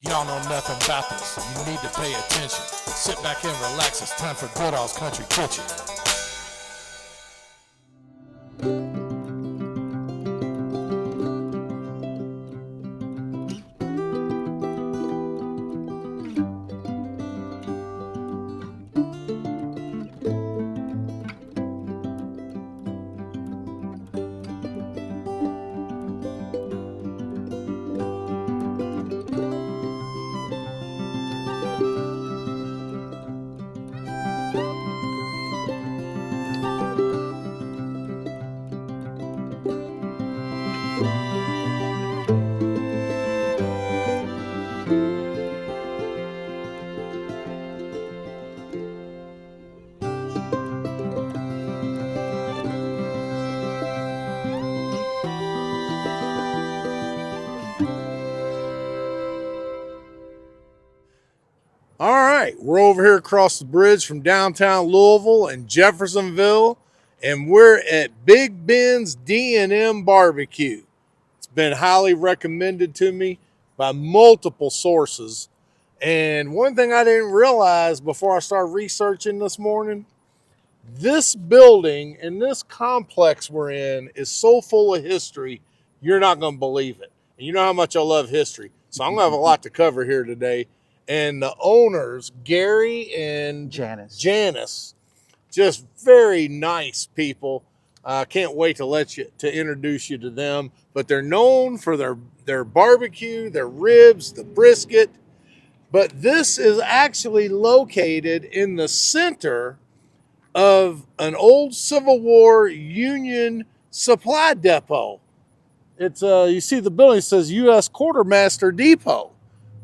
Y'all know nothing about this. You need to pay attention. Sit back and relax. It's time for Goodall's Country Kitchen. All right, we're over here across the bridge from downtown Louisville and Jeffersonville, and we're at Big Ben's D&M Barbecue. It's been highly recommended to me by multiple sources. And one thing I didn't realize before I started researching this morning, this building and this complex we're in is so full of history, you're not going to believe it. And you know how much I love history. So I'm going to have a lot to cover here today. And the owners, Gary and Janice, just very nice people. I can't wait to introduce you to them. But they're known for their barbecue, their ribs, the brisket. But this is actually located in the center of an old Civil War Union supply depot. It's you see the building says U.S. Quartermaster Depot.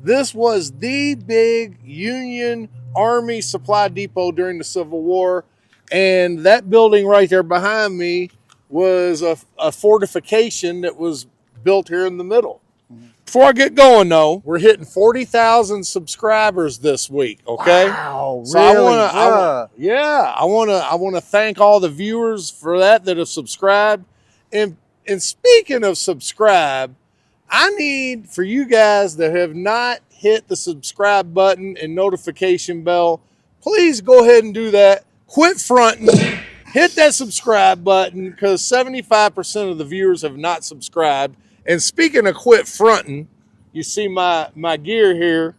This was the big Union Army supply depot during the Civil War, and that building right there behind me was a fortification that was built here in the middle. Before I get going, though, we're hitting 40,000 subscribers this week. Okay, wow, so really? I want to thank all the viewers for that have subscribed. And speaking of subscribe, I need for you guys that have not hit the subscribe button and notification bell, please go ahead and do that. Quit fronting. Hit that subscribe button because 75% of the viewers have not subscribed. And speaking of quit fronting, you see my gear here.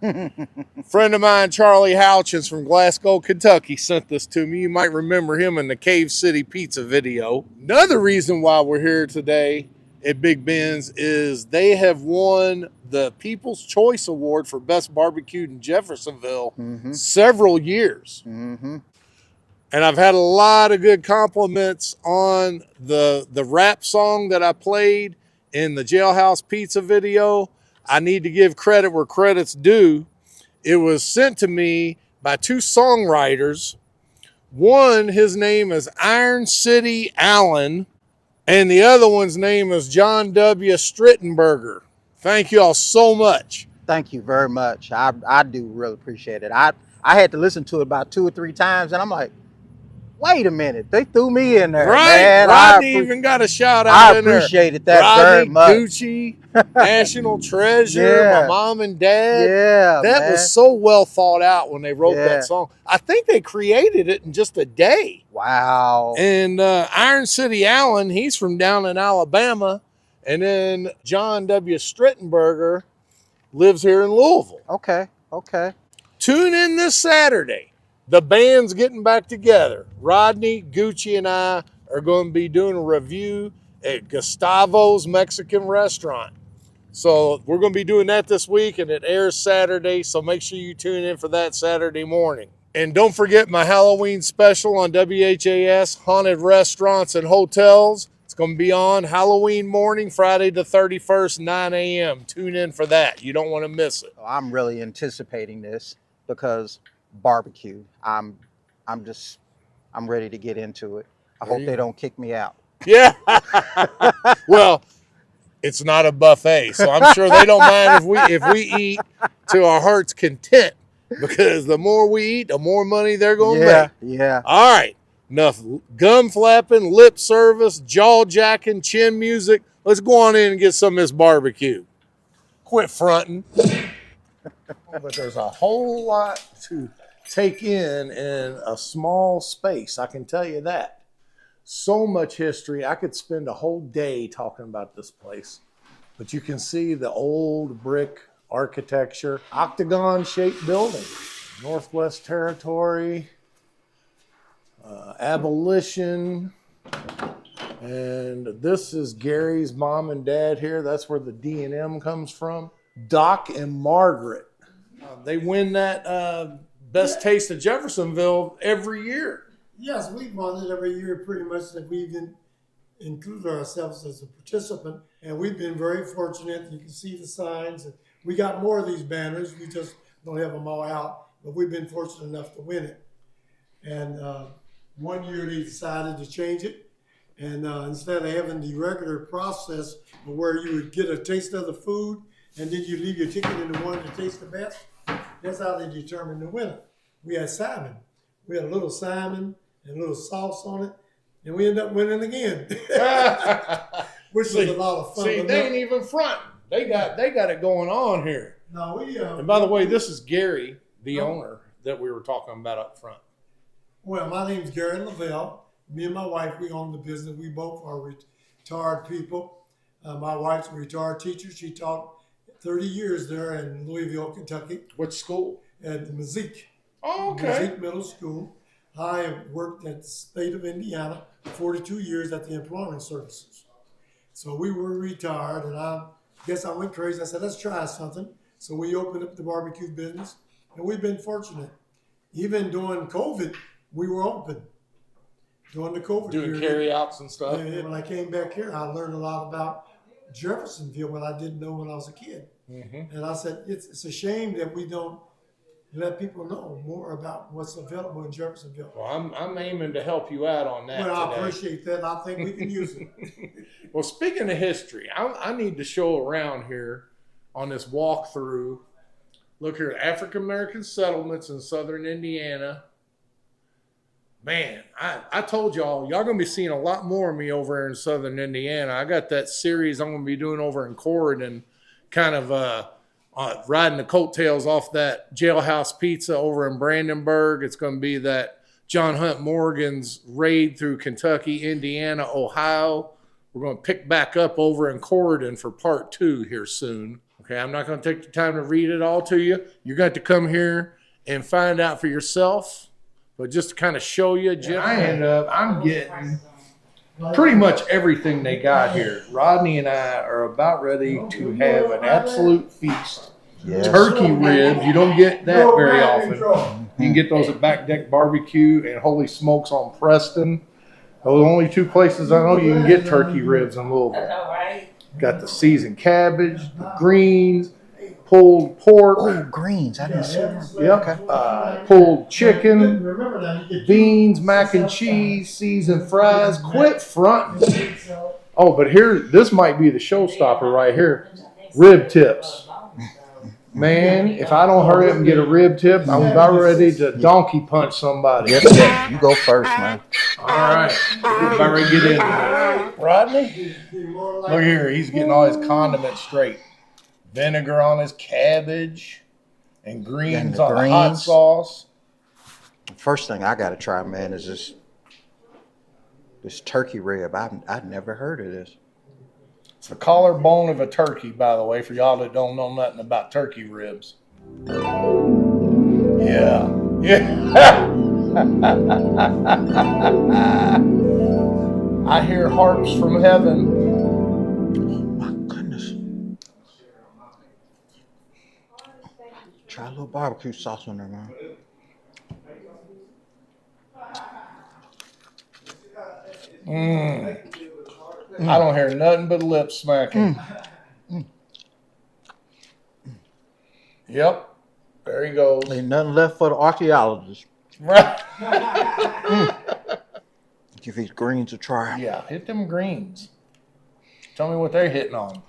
Friend of mine, Charlie Houchins from Glasgow, Kentucky, sent this to me. You might remember him in the Cave City Pizza video. Another reason why we're here today at Big Ben's is they have won the People's Choice Award for Best Barbecue in Jeffersonville several years. And I've had a lot of good compliments on the rap song that I played in the Jailhouse Pizza video. I need to give credit where credit's due. It was sent to me by two songwriters. One, his name is Iron City Allen, and the other one's name is John W. Strittenberger. Thank you all so much. Thank you very much. I do really appreciate it. I had to listen to it about 2 or 3 times, and I'm like, wait a minute, they threw me in there. Right, man. Rodney even got a shout out I in there. appreciated that Rodney, very much. Gucci, National Treasure, Yeah. my mom and dad. Yeah, that man. was so well thought out when they wrote Yeah. that song. I think they created it in just a day. Wow. And Iron City Allen, he's from down in Alabama. And then John W. Strittenberger lives here in Louisville. Okay. Tune in this Saturday. The band's getting back together. Rodney, Gucci, and I are going to be doing a review at Gustavo's Mexican restaurant. So we're going to be doing that this week, and it airs Saturday, so make sure you tune in for that Saturday morning. And don't forget my Halloween special on WHAS, Haunted Restaurants and Hotels. It's going to be on Halloween morning, Friday the 31st, 9 a.m. Tune in for that. You don't want to miss it. I'm really anticipating this because barbecue. I'm ready to get into it. I hope they don't kick me out. Yeah. Well, it's not a buffet, so I'm sure they don't mind if we eat to our heart's content, because the more we eat, the more money they're going to make. Yeah. All right. Enough gum flapping, lip service, jaw jacking, chin music. Let's go on in and get some of this barbecue. Quit fronting. But there's a whole lot to take in a small space. I can tell you that. So much history. I could spend a whole day talking about this place. But you can see the old brick architecture, octagon-shaped building, Northwest Territory, abolition. And this is Gary's mom and dad here. That's where the D&M comes from. Doc and Margaret. They win that Best Taste of Jeffersonville every year. Yes, we've won it every year pretty much, that we've included ourselves as a participant, and we've been very fortunate. You can see the signs. And we got more of these banners. We just don't have them all out, but we've been fortunate enough to win it. And one year they decided to change it, and instead of having the regular process where you would get a taste of the food and then you leave your ticket in the one that tastes the best, that's how they determined the winner. We had salmon. We had a little salmon and a little sauce on it, and we ended up winning again, which was a lot of fun. See, they ain't even fronting. They got it going on here. No, and by the way, this is Gary, the owner that we were talking about up front. Well, my name's Gary Lavelle. Me and my wife, we own the business. We both are retired people. My wife's a retired teacher. She taught 30 years there in Louisville, Kentucky. Which school? At the Mazik. Oh, okay. Mazik Middle School. I worked at the state of Indiana 42 years at the Employment Services. So we were retired, and I guess I went crazy. I said, let's try something. So we opened up the barbecue business, and we've been fortunate. Even during COVID, we were open. During the COVID doing period. carryouts and stuff. And when I came back here, I learned a lot about Jeffersonville, what I didn't know when I was a kid. Mm-hmm. And I said, it's a shame that we don't let people know more about what's available in Jeffersonville. Well, I'm aiming to help you out on that Well, today. I appreciate that. I think we can use it. Well, speaking of history, I need to show around here on this walkthrough. Look here, African-American settlements in southern Indiana. Man, I told y'all going to be seeing a lot more of me over here in southern Indiana. I got that series I'm going to be doing over in Corydon, kind of riding the coattails off that Jailhouse Pizza over in Brandenburg. It's going to be that John Hunt Morgan's raid through Kentucky, Indiana, Ohio. We're going to pick back up over in Corydon for part 2 here soon. Okay, I'm not going to take the time to read it all to you. You're going to come here and find out for yourself. But just to kind of show you, I'm getting pretty much everything they got here. Rodney and I are about ready to have an absolute feast. Yes. Turkey ribs, you don't get that very often. You can get those at Back Deck Barbecue and Holy Smokes on Preston. Those are the only 2 places I know you can get turkey ribs in Louisville. Got the seasoned cabbage, the greens, pulled pork. Oh, greens. I didn't see that. Yep. Okay. Pulled chicken, beans, mac and cheese, seasoned fries. Quit fronting. Oh, but here, this might be the showstopper right here. Rib tips. Man, if I don't hurry up and get a rib tip, I'm about ready to donkey punch somebody. Yes, you go first, man. All right. We're about ready to get into it. Rodney? Look here. He's getting all his condiments straight. Vinegar on his cabbage and greens on the hot sauce. First thing I got to try, man, is this turkey rib. I've never heard of this. It's the collarbone of a turkey, by the way, for y'all that don't know nothing about turkey ribs. Yeah. I hear harps from heaven. Try a little barbecue sauce on there, man. I don't hear nothing but lips smacking. Yep. There he goes. Ain't nothing left for the archaeologists. Right. Give these greens a try. Yeah, hit them greens. Tell me what they're hitting on.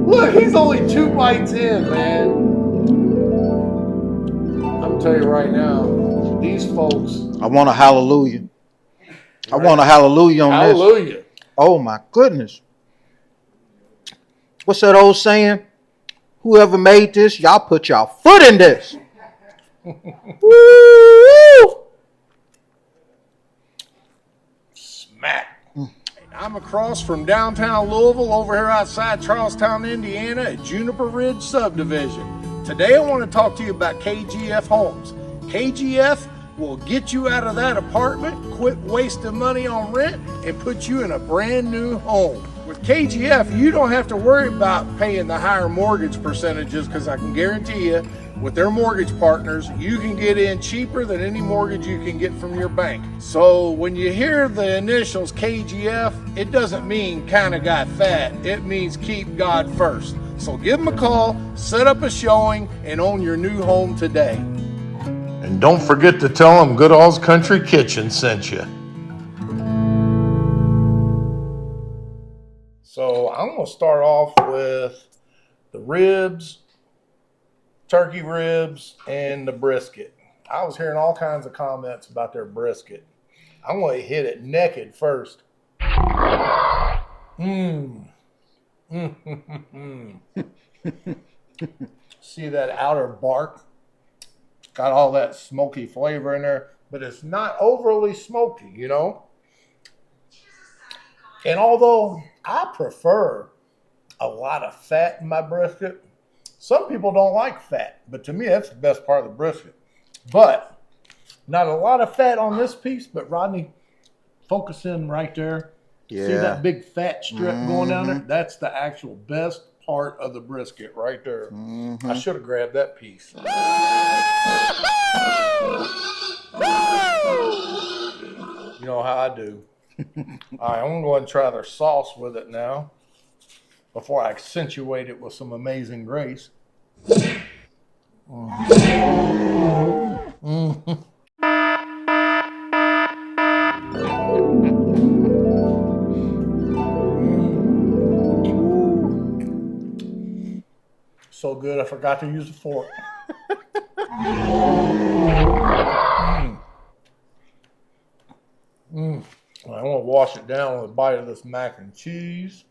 Look, he's only 2 bites in, man. I'm tell you right now, these folks. I want a hallelujah. Right. I want a hallelujah on this. Hallelujah. Oh my goodness. What's that old saying? Whoever made this, y'all put y'all foot in this. Woo! Smack. I'm across from downtown Louisville over here outside Charlestown, Indiana at Juniper Ridge Subdivision. Today I want to talk to you about KGF Homes. KGF will get you out of that apartment, quit wasting money on rent, and put you in a brand new home. With KGF, you don't have to worry about paying the higher mortgage percentages because I can guarantee you, with their mortgage partners, you can get in cheaper than any mortgage you can get from your bank. So when you hear the initials KGF, it doesn't mean kinda got fat. It means keep God first. So give them a call, set up a showing, and own your new home today. And don't forget to tell them Goodall's Country Kitchen sent you. So I'm going to start off with the ribs, turkey ribs, and the brisket. I was hearing all kinds of comments about their brisket. I'm going to hit it naked first. See that outer bark? It's got all that smoky flavor in there, but it's not overly smoky, you know? And although I prefer a lot of fat in my brisket, some people don't like fat, but to me, that's the best part of the brisket. But not a lot of fat on this piece, but Rodney, focus in right there. Yeah. See that big fat strip going down there? That's the actual best part of the brisket right there. I should have grabbed that piece. You know how I do. All right, I'm going to go ahead and try their sauce with it now before I accentuate it with some amazing grace. So good, I forgot to use a fork. I want to wash it down with a bite of this mac and cheese.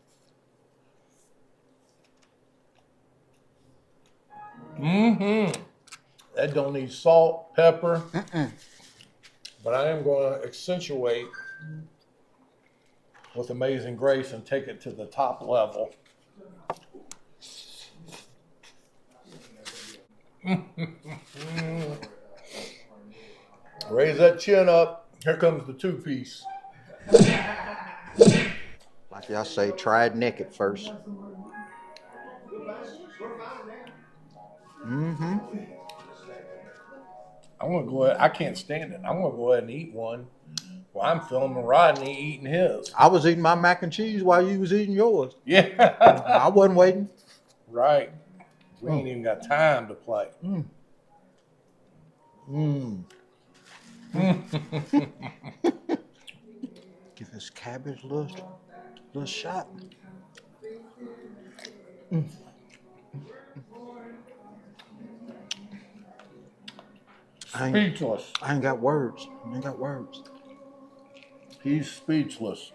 That don't need salt, pepper. But I am going to accentuate with amazing grace and take it to the top level. Raise that chin up. Here comes the two-piece. Like y'all say, try it naked first. I'm going to go ahead. I can't stand it. I'm going to go ahead and eat one. Well, I'm filming Rodney eating his. I was eating my mac and cheese while you was eating yours. Yeah. I wasn't waiting. Right. We ain't even got time to play. Give this cabbage a little shot. Speechless. I ain't got words. He's speechless.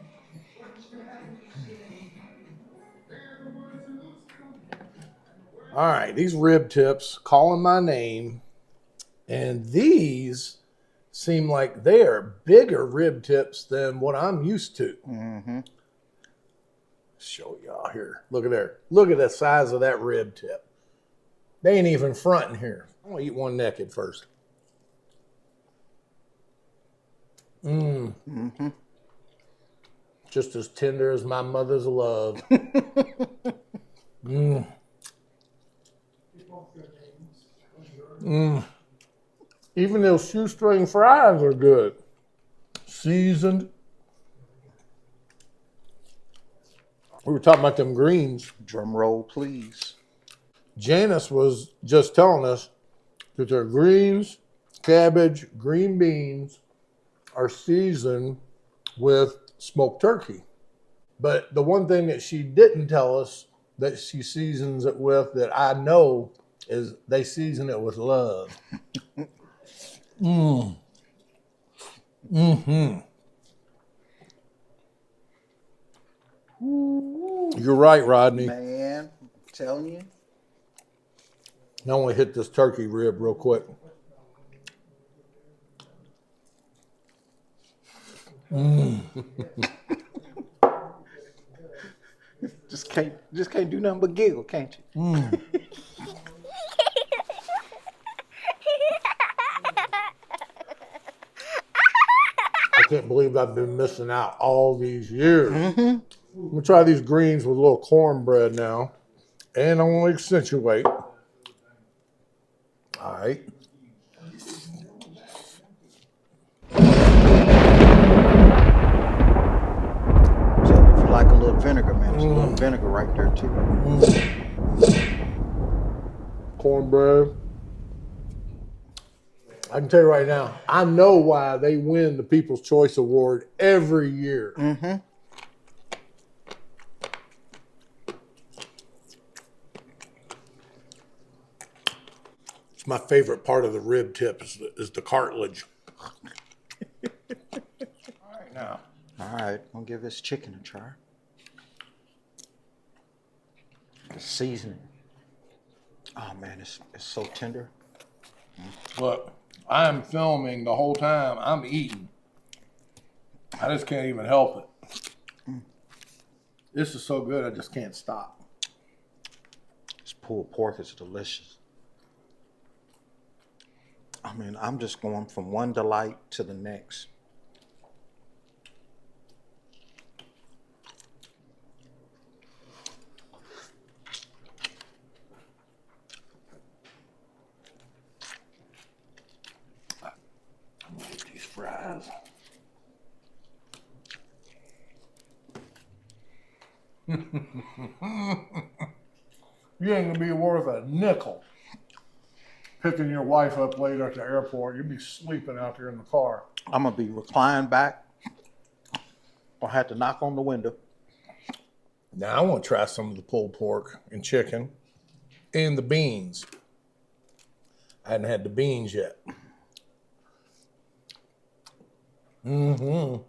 All right, these rib tips calling my name, and these seem like they are bigger rib tips than what I'm used to. Show y'all here. Look at there. Look at the size of that rib tip. They ain't even fronting here. I'm gonna eat one naked first. Just as tender as my mother's love. Even those shoestring fries are good. Seasoned. We were talking about them greens. Drum roll, please. Janice was just telling us that their greens, cabbage, green beans are seasoned with smoked turkey. But the one thing that she didn't tell us that she seasons it with that I know is they season it with love. Mm. Mm-hmm. You're right, Rodney. Man, I'm telling you. I want to hit this turkey rib real quick. Just can't do nothing but giggle, can't you? I can't believe I've been missing out all these years. I'm gonna try these greens with a little cornbread now, and I want to accentuate. All right. Tell me if you like a little vinegar, man. There's a little vinegar right there too. Cornbread. I can tell you right now, I know why they win the People's Choice Award every year. Mm-hmm. It's my favorite part of the rib tip is the cartilage. All right, now. All right, I'll give this chicken a try. The seasoning. Oh man, it's so tender. Look, I'm filming the whole time. I'm eating. I just can't even help it. This is so good, I just can't stop. This pulled pork is delicious. I mean, I'm just going from one delight to the next. I'm gonna get these fries. You ain't gonna be worth a nickel picking your wife up later at the airport. You'll be sleeping out there in the car. I'm gonna be reclined back. I'll have to knock on the window. Now I want to try some of the pulled pork and chicken and the beans. I hadn't had the beans yet. Mm-hmm.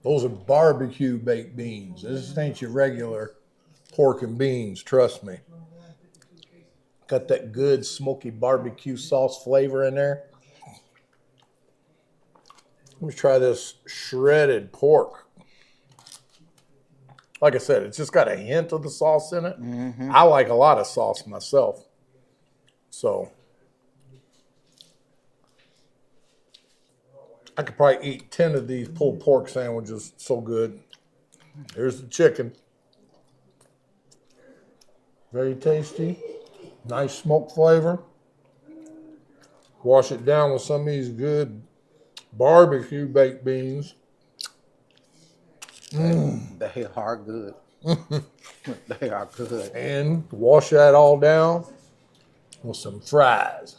Those are barbecue baked beans. This ain't your regular pork and beans, trust me. Got that good smoky barbecue sauce flavor in there. Let me try this shredded pork. Like I said, it's just got a hint of the sauce in it. Mm-hmm. I like a lot of sauce myself. So I could probably eat 10 of these pulled pork sandwiches. So good. Here's the chicken. Very tasty. Nice smoke flavor. Wash it down with some of these good barbecue baked beans. They are good. They are good. And wash that all down with some fries.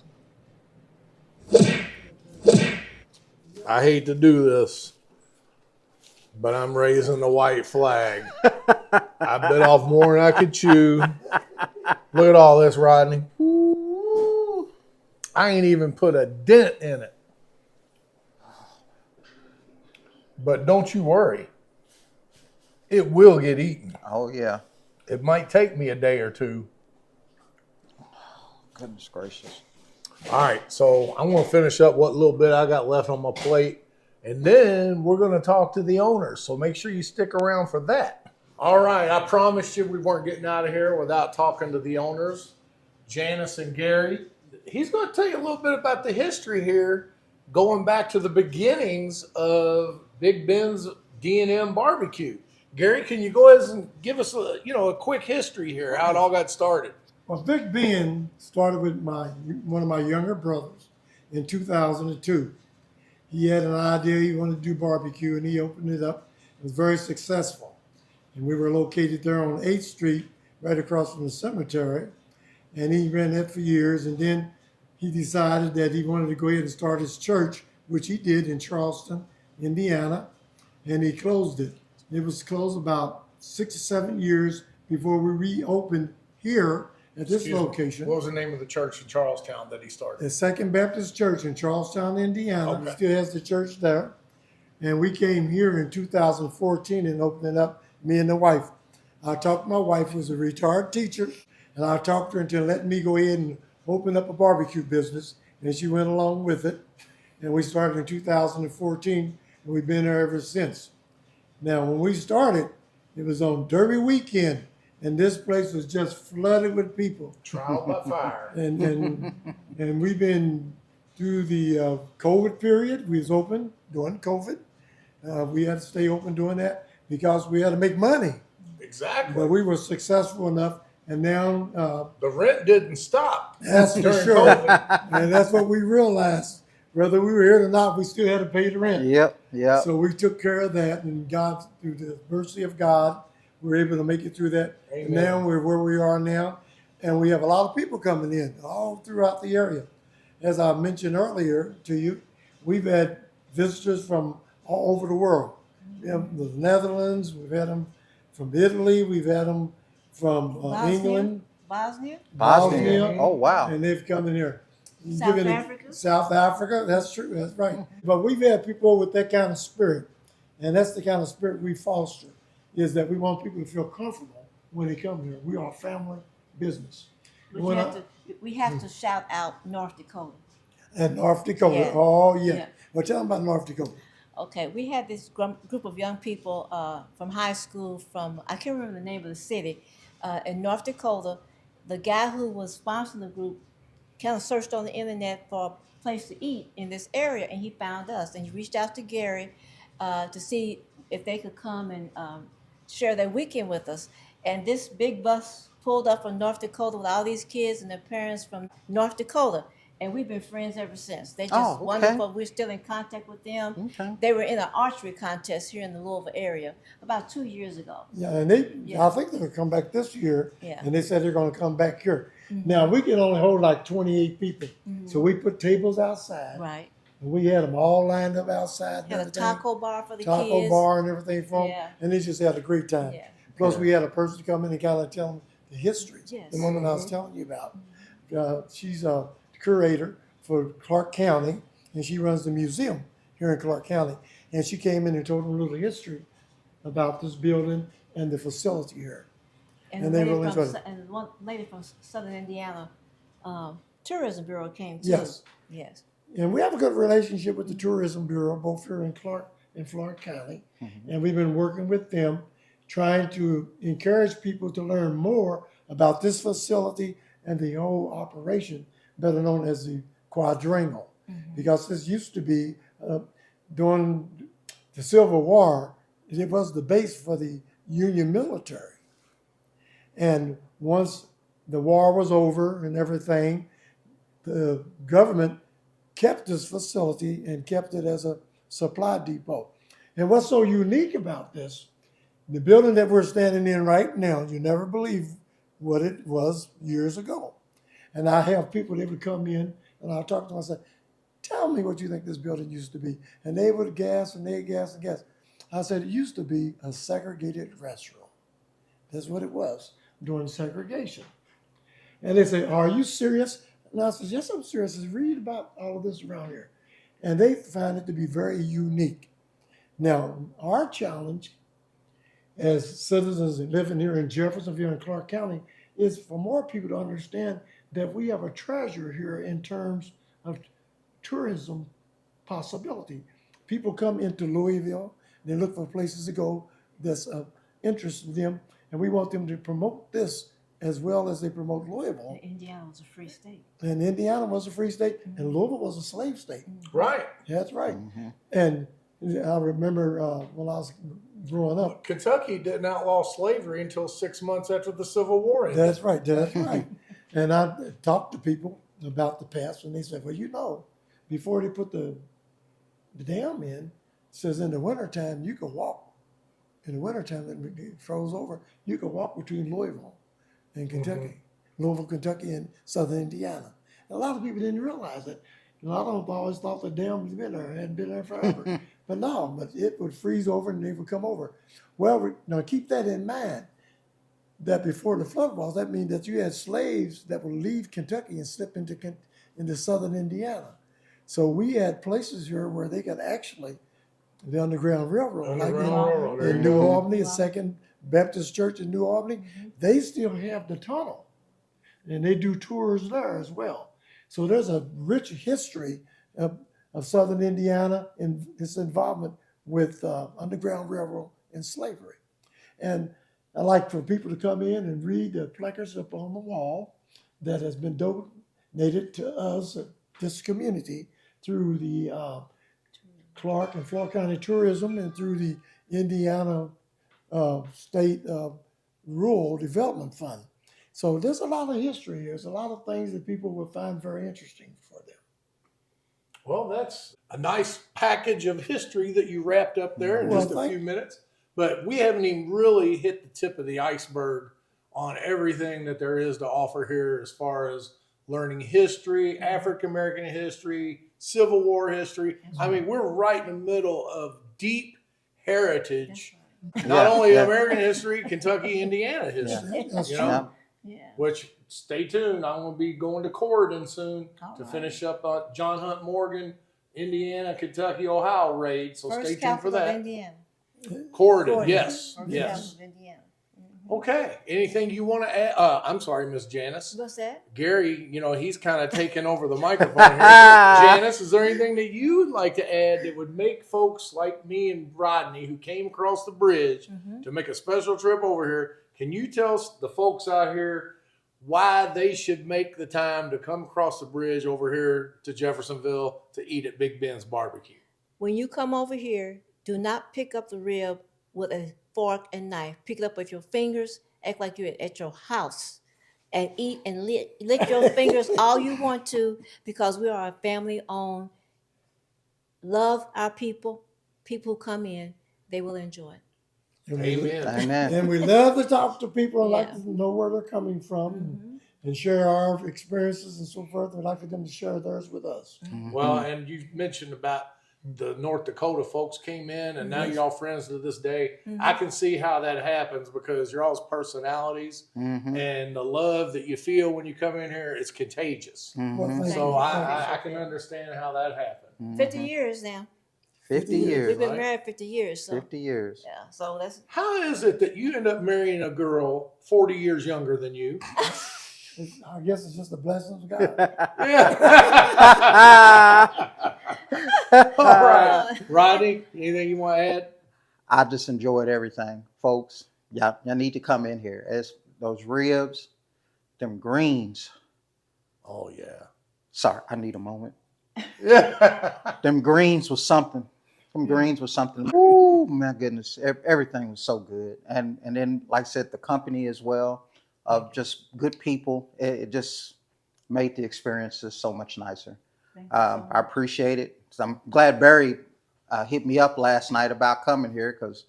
I hate to do this, but I'm raising the white flag. I bit off more than I could chew. Look at all this, Rodney. Ooh, I ain't even put a dent in it. But don't you worry. It will get eaten. Oh yeah. It might take me a day or two. Goodness gracious. All right, so I'm going to finish up what little bit I got left on my plate, and then we're going to talk to the owners. So make sure you stick around for that. All right, I promised you we weren't getting out of here without talking to the owners, Janice and Gary. He's going to tell you a little bit about the history here, going back to the beginnings of Big Ben's D&M Barbecue. Gary, can you go ahead and give us a quick history here, how it all got started? Well, Big Ben started with one of my younger brothers in 2002. He had an idea he wanted to do barbecue, and he opened it up. It was very successful. And we were located there on 8th Street, right across from the cemetery. And he ran that for years. And then he decided that he wanted to go ahead and start his church, which he did in Charleston, Indiana. And he closed it. It was closed about 6 or 7 years before we reopened here at this Excuse me. location. What was the name of the church in Charlestown that he started? The Second Baptist Church in Charlestown, Indiana. He Okay. still has the church there. And we came here in 2014 and opened it up, me and the wife. I talked to my wife, who was a retired teacher, and I talked her into letting me go ahead and open up a barbecue business. And she went along with it. And we started in 2014, and we've been there ever since. Now, when we started, it was on Derby weekend, and this place was just flooded with people. Trial by fire. And we've been through the COVID period. We was open during COVID. We had to stay open doing that because we had to make money. Exactly. But we were successful enough, and now The rent didn't stop. that's for during sure. COVID. And that's what we realized. Whether we were here or not, we still had to pay the rent. Yep. Yep. So we took care of that, and God, through the mercy of God, we were able to make it through that. Amen. And now we're where we are now, and we have a lot of people coming in all throughout the area. As I mentioned earlier to you, we've had visitors from all over the world. We have the Netherlands, we've had them from Italy, we've had them from England, Bosnia? Bosnia. Oh, wow. and they've come in here. South Giving it- Africa? South Africa, that's true, that's right. But we've had people with that kind of spirit, and that's the kind of spirit we foster, is that we want people to feel comfortable when they come here. We are a family business. When I- We have to shout out North Dakota. And North Dakota, Yeah. oh yeah. Yeah. Well, tell them about North Dakota. Okay, we had this group of young people from high school from, I can't remember the name of the city, in North Dakota. The guy who was sponsoring the group kind of searched on the internet for a place to eat in this area, and he found us. And he reached out to Gary to see if they could come and share their weekend with us. And this big bus pulled up from North Dakota with all these kids and their parents from North Dakota. And we've been friends ever since. They're just Oh, okay. wonderful. We're still in contact with them. Okay. They were in an archery contest here in the Louisville area about 2 years ago. Yeah, and they, Yeah. I think they're gonna come back this year. Yeah. And they said they're gonna come back here. Now, we can only hold like 28 people. So we put tables outside. Right. And we had them all lined up outside. and Had a everything. taco bar for the Taco kids. bar and everything for them. Yeah. And they just had a great time. Yeah. Plus, we had a person come in and kind of tell them the history. Yes. The woman I was telling you about. She's a curator for Clark County, and she runs the museum here in Clark County. And she came in and told them a little history about this building and the facility here. And, And the they lady really from, enjoyed it. and one lady from Southern Indiana Tourism Bureau came too. Yes. Yes. And we have a good relationship with the Tourism Bureau, both here in Clark County. And we've been working with them, trying to encourage people to learn more about this facility and the whole operation, better known as the Quadrangle. Because this used to be, during the Civil War, it was the base for the Union military. And once the war was over and everything, the government kept this facility and kept it as a supply depot. And what's so unique about this, the building that we're standing in right now, you never believe what it was years ago. And I have people that would come in and I'll talk to them and say, tell me what you think this building used to be. And they would gas and they gas and gas. I said, it used to be a segregated restroom. That's what it was during segregation. And they say, are you serious? And I said, yes, I'm serious. Read about all of this around here. And they find it to be very unique. Now, our challenge as citizens living here in Jeffersonville and Clark County is for more people to understand that we have a treasure here in terms of tourism possibility. People come into Louisville, they look for places to go that's of interest to them, and we want them to promote this as well as they promote Louisville. Indiana was a free state. And Indiana was a free state, and Louisville was a slave state. Right. That's right. And I remember when I was growing up. Kentucky didn't outlaw slavery until 6 months after the Civil War ended. That's right. That's right. And I talked to people about the past, and they said, well, you know, before they put the dam in, it says in the wintertime, you could walk. In the wintertime, it froze over. You could walk between Louisville and Kentucky, Louisville, Kentucky, and southern Indiana. And a lot of people didn't realize it. A lot of them always thought the dam had been there, hadn't been there forever. But no, but it would freeze over and they would come over. Well, now keep that in mind. that before the flood walls, that means that you had slaves that would leave Kentucky and slip into southern Indiana. So we had places here where they could actually, the Underground Railroad, like Railroad, there in you New go. Albany, the Second Baptist Church in New Albany, they still have the tunnel. And they do tours there as well. So there's a rich history of southern Indiana and its involvement with Underground Railroad and slavery. And I like for people to come in and read the placards up on the wall that has been donated to us, this community, through the Clark and Floyd County Tourism and through the Indiana State Rural Development Fund. So there's a lot of history. There's a lot of things that people will find very interesting for them. Well, that's a nice package of history that you wrapped up there in just a few minutes. But we haven't even really hit the tip of the iceberg on everything that there is to offer here as far as learning history, African American history, Civil War history. I mean, we're right in the middle of deep heritage, not only American history, Kentucky, Indiana history. That's You true. know? Which, stay tuned, I'm going to be going to Corydon soon to finish up John Hunt Morgan, Indiana, Kentucky, Ohio raid. So First stay tuned for capital of that. Indiana. Corydon, yes, First yes. capital of Indiana. Okay, anything you want to add? I'm sorry, Miss Janice. What's that? Gary, you know, he's kind of taking over the microphone here. Janice, is there anything that you'd like to add that would make folks like me and Rodney, who came across the bridge to make a special trip over here, can you tell the folks out here why they should make the time to come across the bridge over here to Jeffersonville to eat at Big Ben's Barbecue? When you come over here, do not pick up the rib with a fork and knife. Pick it up with your fingers, act like you're at your house, and eat and lick your fingers all you want to, because we are a family-owned. Love our people. People who come in, they will enjoy it. Amen. Amen. And we love to talk to people and like Yeah. to know where they're coming from and share our experiences and so forth. We'd like for them to share theirs with us. Well, and you mentioned about the North Dakota folks came in, and now you're all friends to this day. I can see how that happens because you're all's personalities and the love that you feel when you come in here, it's contagious. Well, thank So you. I can understand how that happened. 50 years now. 50 years. We've been Right. married 50 years. So 50 years. yeah, so that's How is it that you end up marrying a girl 40 years younger than you? I guess it's just the blessings of God. All right. Rodney, anything you want to add? I just enjoyed everything, folks. Y'all need to come in here. As those ribs, them greens. Oh, yeah. Sorry, I need a moment. Yeah. Them greens was something. Them greens was something. Oh my goodness, everything was so good. And then, like I said, the company as well of just good people. It just made the experiences so much nicer. I appreciate it. So I'm glad Barry hit me up last night about coming here because,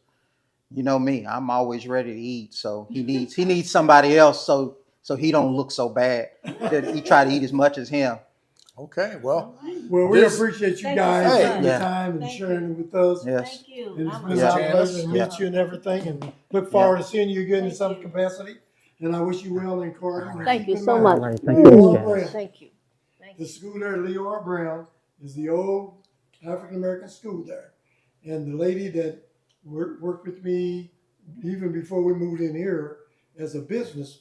you know me, I'm always ready to eat. So he needs somebody else so he don't look so bad that he try to eat as much as him. Okay, well, Well, we This- appreciate you Thank guys you so taking much. the Yeah. time and Thank sharing it with us. Yes. thank you. And it's I'm been Yeah. our pleasure to Yeah. meet you and everything, and look forward to seeing you again in some capacity. And I wish you well in Corydon. Thank you Keep in so mind, much. Thank you, Leora Janice. Brown, Thank you. Thank the you. school there, Leora Brown, is the old African American school there. And the lady that worked with me even before we moved in here as a business,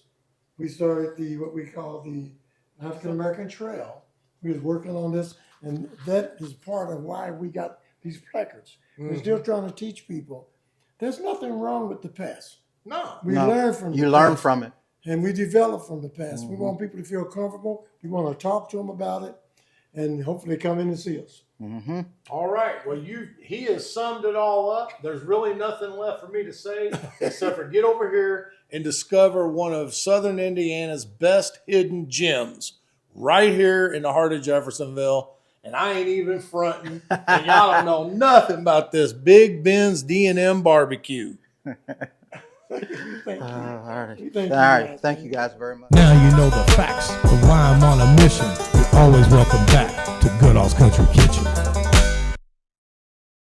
we started what we call the African American Trail. We was working on this, and that is part of why we got these placards. We're still trying to teach people there's nothing wrong with the past. no. We No, learn from You the learn past, from it. and we develop from the past. We want people to feel comfortable. We want to talk to them about it, and hopefully come in and see us. All right. Well, he has summed it all up. There's really nothing left for me to say except for get over here and discover one of Southern Indiana's best hidden gems right here in the heart of Jeffersonville. And I ain't even fronting. And y'all don't know nothing about this Big Ben's D&M barbecue. All right. Thank you, All right. guys. Thank you guys very much. Now you know the facts of why I'm on a mission. You're always welcome back to Goodall's Country Kitchen.